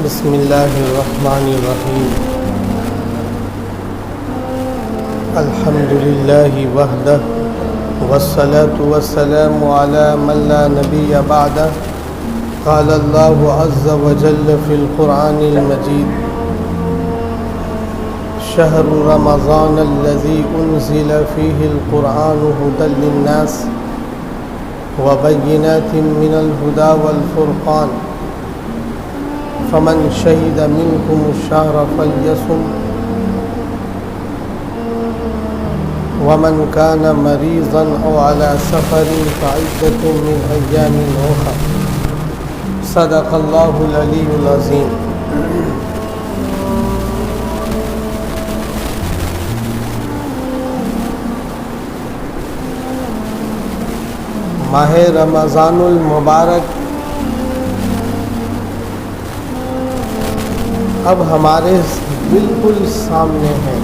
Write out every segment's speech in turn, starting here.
بسم اللہ الرحمن الرحیم الحمد للہ وحدہ والصلاة والسلام علی من لا نبی بعدہ قال اللہ عز وجل فی القرآن المجید شہر رمضان الذی انزل فیہ القرآن ھدی للناس وبینات من الہدی والفرقان فمن شہد منکم الشہر فلیصم ومن كان مريضا أو على سفر فعدة من أيام أخر صدق الله العلي العظيم. ماہ رمضان المبارک اب ہمارے بالکل سامنے ہے.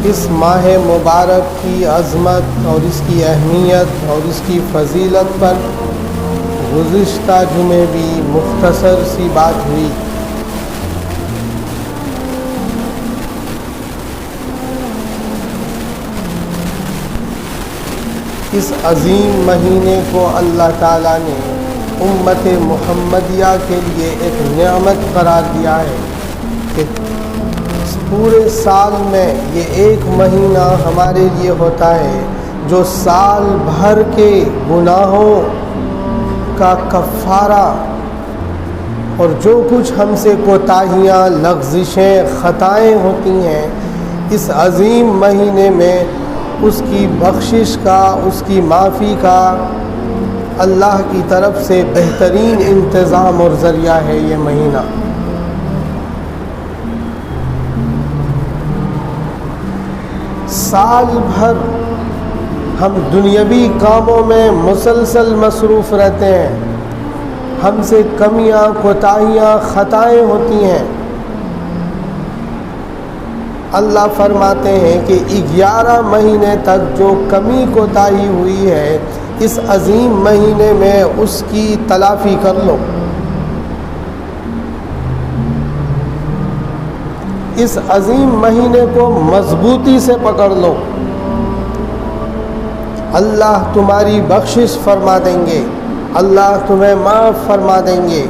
اس ماہ مبارک کی عظمت اور اس کی اہمیت اور اس کی فضیلت پر گزشتہ جمعے بھی مختصر سی بات ہوئی. اس عظیم مہینے کو اللہ تعالیٰ نے امت محمدیہ کے لیے ایک نعمت قرار دیا ہے کہ پورے سال میں یہ ایک مہینہ ہمارے لیے ہوتا ہے جو سال بھر کے گناہوں کا کفارہ اور جو کچھ ہم سے کوتاہیاں، لغزشیں، خطائیں ہوتی ہیں، اس عظیم مہینے میں اس کی بخشش کا، اس کی معافی کا اللہ کی طرف سے بہترین انتظام اور ذریعہ ہے یہ مہینہ. سال بھر ہم دنیاوی کاموں میں مسلسل مصروف رہتے ہیں، ہم سے کمیاں، کوتاہیاں، خطائیں ہوتی ہیں. اللہ فرماتے ہیں کہ 11 مہینے تک جو کمی کوتاہی ہوئی ہے اس عظیم مہینے میں اس کی تلافی کر لو. اس عظیم مہینے کو مضبوطی سے پکڑ لو. اللہ تمہاری بخشش فرما دیں گے، اللہ تمہیں معاف فرما دیں گے.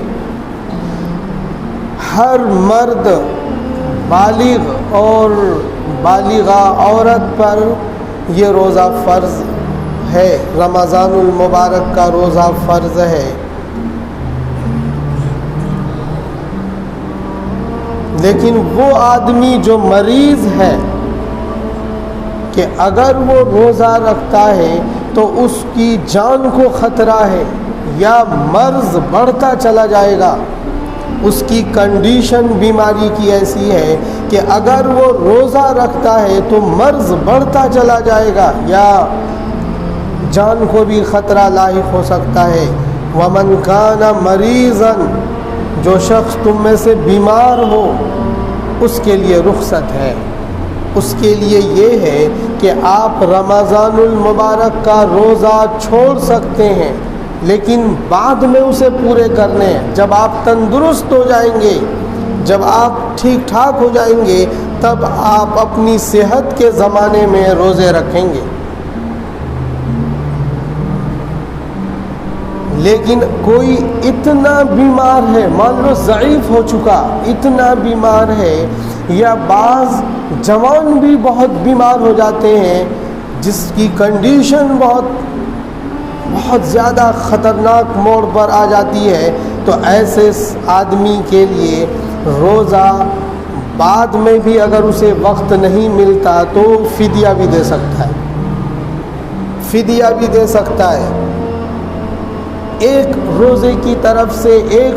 ہر مرد، بالغ اور بالغہ عورت پر یہ روزہ فرض ہے. رمضان المبارک کا روزہ فرض ہے. لیکن وہ آدمی جو مریض ہے کہ اگر وہ روزہ رکھتا ہے تو اس کی جان کو خطرہ ہے یا مرض بڑھتا چلا جائے گا. اس کی کنڈیشن بیماری کی ایسی ہے کہ اگر وہ روزہ رکھتا ہے تو مرض بڑھتا چلا جائے گا یا جان کو بھی خطرہ لاحق ہو سکتا ہے. وَمَنْ كَانَ مَرِيضًا، جو شخص تم میں سے بیمار ہو اس کے لیے رخصت ہے. اس کے لیے یہ ہے کہ آپ رمضان المبارک کا روزہ چھوڑ سکتے ہیں لیکن بعد میں اسے پورے کرنے ہیں. جب آپ تندرست ہو جائیں گے، جب آپ ٹھیک ٹھاک ہو جائیں گے تب آپ اپنی صحت کے زمانے میں روزے رکھیں گے. لیکن کوئی اتنا بیمار ہے، مان لو ضعیف ہو چکا، اتنا بیمار ہے، یا بعض جوان بھی بہت بیمار ہو جاتے ہیں جس کی کنڈیشن بہت زیادہ خطرناک موڑ پر آ جاتی ہے، تو ایسے آدمی کے لیے روزہ بعد میں بھی اگر اسے وقت نہیں ملتا تو فدیہ بھی دے سکتا ہے. فدیہ بھی دے سکتا ہے. ایک روزے کی طرف سے ایک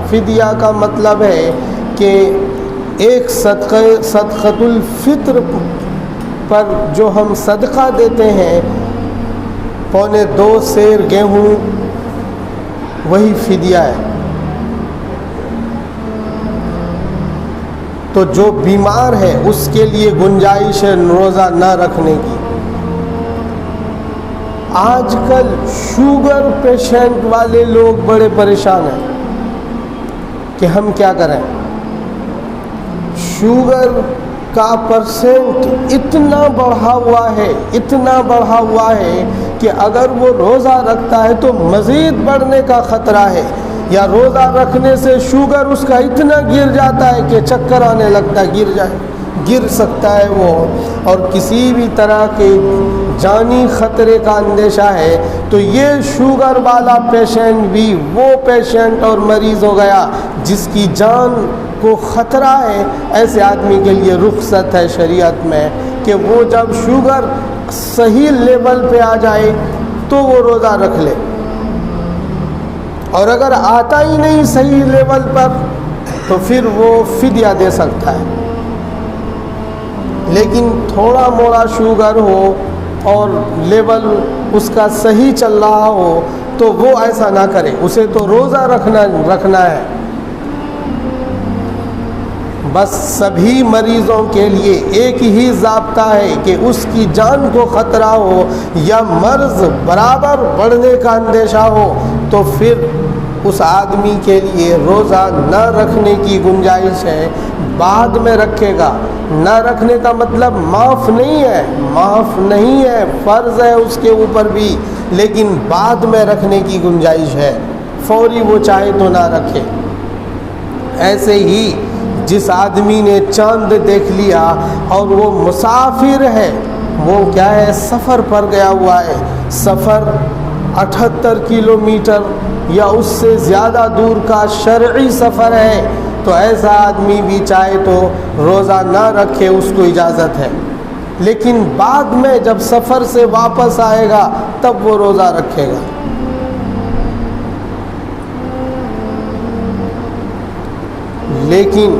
فدیہ کا مطلب ہے کہ ایک صدقۃ الفطر پر جو ہم صدقہ دیتے ہیں 2.25 سیر گیہوں، وہی فدیہ ہے. تو جو بیمار ہے اس کے لیے گنجائش ہے روزہ نہ رکھنے کی. آج کل شوگر پیشنٹ والے لوگ بڑے پریشان ہیں. کہ ہم کیا کریں، شوگر کا پرسنٹ اتنا بڑھا ہوا ہے کہ اگر وہ روزہ رکھتا ہے تو مزید بڑھنے کا خطرہ ہے، یا روزہ رکھنے سے شوگر اس کا اتنا گر جاتا ہے کہ چکر آنے لگتا ہے، گر سکتا ہے وہ، اور کسی بھی طرح کے جانی خطرے کا اندیشہ ہے، تو یہ شوگر والا پیشنٹ بھی وہ پیشنٹ اور مریض ہو گیا جس کی جان کو خطرہ ہے۔ ایسے آدمی کے لیے رخصت ہے شریعت میں کہ وہ جب شوگر صحیح لیول پہ آ جائے تو وہ روزہ رکھ لے، اور اگر آتا ہی نہیں صحیح لیول پر تو پھر وہ فدیہ دے سکتا ہے۔ لیکن تھوڑا موڑا شوگر ہو اور لیول اس کا صحیح چل رہا ہو تو وہ ایسا نہ کرے، اسے تو روزہ رکھنا ہے۔ بس سبھی مریضوں کے لیے ایک ہی ضابطہ ہے کہ اس کی جان کو خطرہ ہو یا مرض برابر بڑھنے کا اندیشہ ہو تو پھر اس آدمی کے لیے روزہ نہ رکھنے کی گنجائش ہے، بعد میں رکھے گا۔ نہ رکھنے کا مطلب معاف نہیں ہے، فرض ہے اس کے اوپر بھی، لیکن بعد میں رکھنے کی گنجائش ہے، فوری وہ چاہے تو نہ رکھے۔ ایسے ہی جس آدمی نے چاند دیکھ لیا اور وہ مسافر ہے، وہ کیا ہے، سفر پر گیا ہوا ہے، سفر 78 کلومیٹر یا اس سے زیادہ دور کا شرعی سفر ہے، تو ایسا آدمی بھی چاہے تو روزہ نہ رکھے، اس کو اجازت ہے، لیکن بعد میں جب سفر سے واپس آئے گا تب وہ روزہ رکھے گا۔ لیکن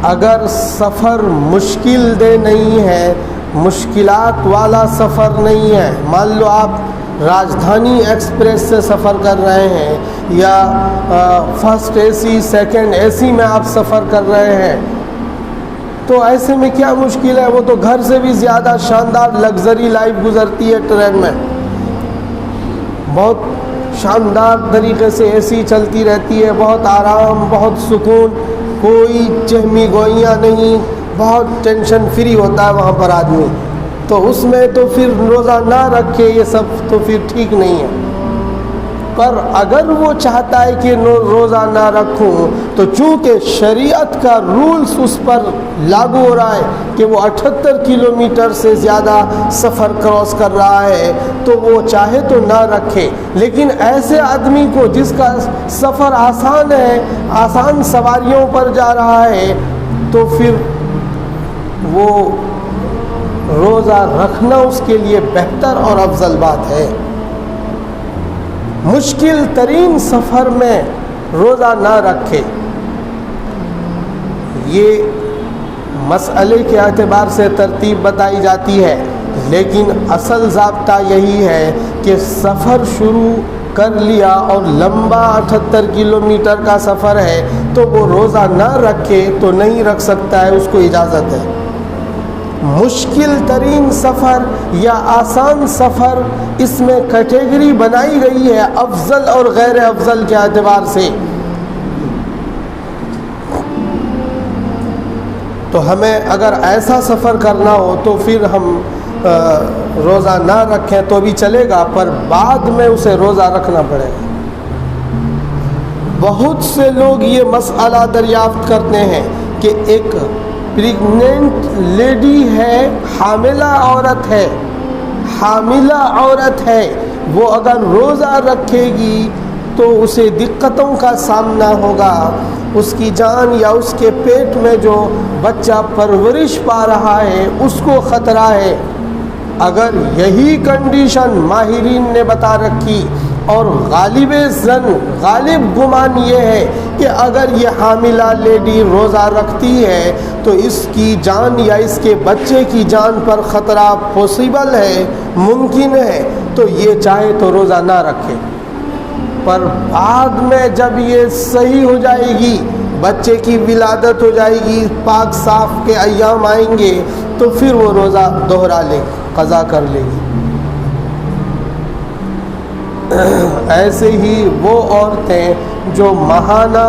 اگر سفر مشکل دہ نہیں ہے، مشکلات والا سفر نہیں ہے، مان لو آپ راجدھانی ایکسپریس سے سفر کر رہے ہیں یا first a C second A سی میں آپ سفر کر رہے ہیں، تو ایسے میں کیا مشکل ہے، وہ تو گھر سے بھی زیادہ شاندار لگژری لائف گزرتی ہے ٹرین میں، بہت شاندار طریقے سے اے سی چلتی رہتی ہے، بہت آرام، بہت سکون، کوئی چہمی گوئیاں نہیں، بہت ٹینشن فری ہوتا ہے وہاں پر آدمی، تو اس میں تو پھر روزہ نہ رکھے، یہ سب تو پھر ٹھیک نہیں ہے۔ پر اگر وہ چاہتا ہے کہ روزہ نہ رکھوں، تو چونکہ شریعت کا رولز اس پر لاگو ہو رہا ہے کہ وہ 78 کلومیٹر سے زیادہ سفر کراس کر رہا ہے، تو وہ چاہے تو نہ رکھے۔ لیکن ایسے آدمی کو جس کا سفر آسان ہے، آسان سواریوں پر جا رہا ہے، تو پھر وہ روزہ رکھنا اس کے لیے بہتر اور افضل بات ہے۔ مشکل ترین سفر میں روزہ نہ رکھے، یہ مسئلے کے اعتبار سے ترتیب بتائی جاتی ہے، لیکن اصل ضابطہ یہی ہے کہ سفر شروع کر لیا اور لمبا 78 کلومیٹر کا سفر ہے تو وہ روزہ نہ رکھے تو نہیں رکھ سکتا ہے، اس کو اجازت ہے۔ مشکل ترین سفر یا آسان سفر، اس میں کیٹیگری بنائی گئی ہے افضل اور غیر افضل کے اعتبار سے، تو ہمیں اگر ایسا سفر کرنا ہو تو پھر ہم روزہ نہ رکھیں تو بھی چلے گا، پر بعد میں اسے روزہ رکھنا پڑے گا۔ بہت سے لوگ یہ مسئلہ دریافت کرتے ہیں کہ ایک پریگننٹ لیڈی ہے، حاملہ عورت ہے، وہ اگر روزہ رکھے گی تو اسے دقتوں کا سامنا ہوگا، اس کی جان یا اس کے پیٹ میں جو بچہ پرورش پا رہا ہے اس کو خطرہ ہے۔ اگر یہی کنڈیشن ماہرین نے بتا رکھی اور غالب گمان یہ ہے کہ اگر یہ حاملہ لیڈی روزہ رکھتی ہے تو اس کی جان یا اس کے بچے کی جان پر خطرہ پاسبل ہے، ممکن ہے، تو یہ چاہے تو روزہ نہ رکھے، پر بعد میں جب یہ صحیح ہو جائے گی، بچے کی ولادت ہو جائے گی، پاک صاف کے ایام آئیں گے، تو پھر وہ روزہ دوہرا لے گی، قضا کر لے گی۔ ایسے ہی وہ عورتیں جو ماہانہ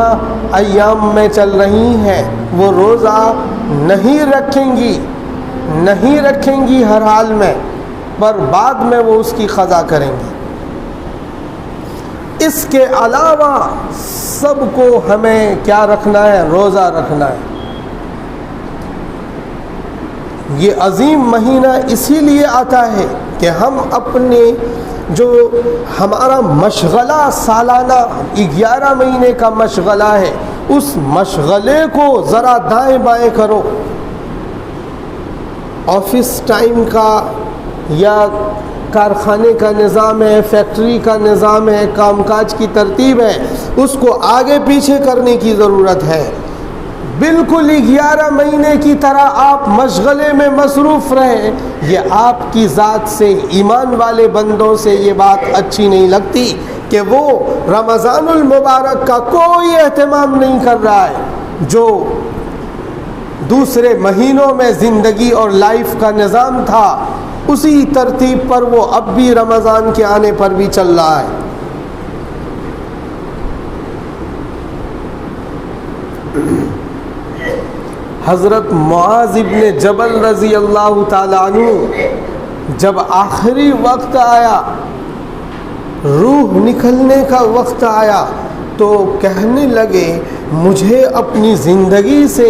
ایام میں چل رہی ہیں وہ روزہ نہیں رکھیں گی ہر حال میں، پر بعد میں وہ اس کی قضا کریں گی۔ اس کے علاوہ سب کو ہمیں کیا رکھنا ہے؟ روزہ رکھنا ہے۔ یہ عظیم مہینہ اسی لیے آتا ہے کہ ہم اپنے جو ہمارا مشغلہ سالانہ 11 مہینے کا مشغلہ ہے، اس مشغلے کو ذرا دائیں بائیں کرو۔ آفس ٹائم کا یا کارخانے کا نظام ہے، فیکٹری کا نظام ہے، کام کاج کی ترتیب ہے، اس کو آگے پیچھے کرنے کی ضرورت ہے۔ بالکل 11 مہینے کی طرح آپ مشغلے میں مصروف رہیں، یہ آپ کی ذات سے، ایمان والے بندوں سے یہ بات اچھی نہیں لگتی کہ وہ رمضان المبارک کا کوئی اہتمام نہیں کر رہا ہے۔ جو دوسرے مہینوں میں زندگی اور لائف کا نظام تھا، اسی ترتیب پر وہ اب بھی رمضان کے آنے پر بھی چل رہا ہے۔ حضرت معاذ ابن جبل رضی اللہ تعالیٰ عنہ جب آخری وقت آیا، روح نکلنے کا وقت آیا، تو کہنے لگے مجھے اپنی زندگی سے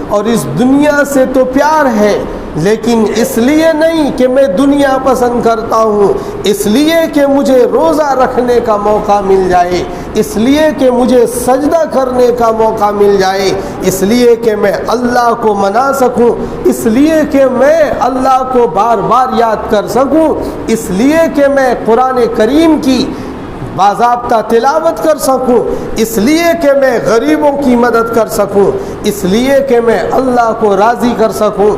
اور اس دنیا سے تو پیار ہے، لیکن اس لیے نہیں کہ میں دنیا پسند کرتا ہوں، اس لیے کہ مجھے روزہ رکھنے کا موقع مل جائے، اس لیے کہ مجھے سجدہ کرنے کا موقع مل جائے، اس لیے کہ میں اللہ کو منا سکوں، اس لیے کہ میں اللہ کو بار بار یاد کر سکوں، اس لیے کہ میں قرآن کریم کی باضابطہ تلاوت کر سکوں، اس لیے کہ میں غریبوں کی مدد کر سکوں، اس لیے کہ میں اللہ کو راضی کر سکوں۔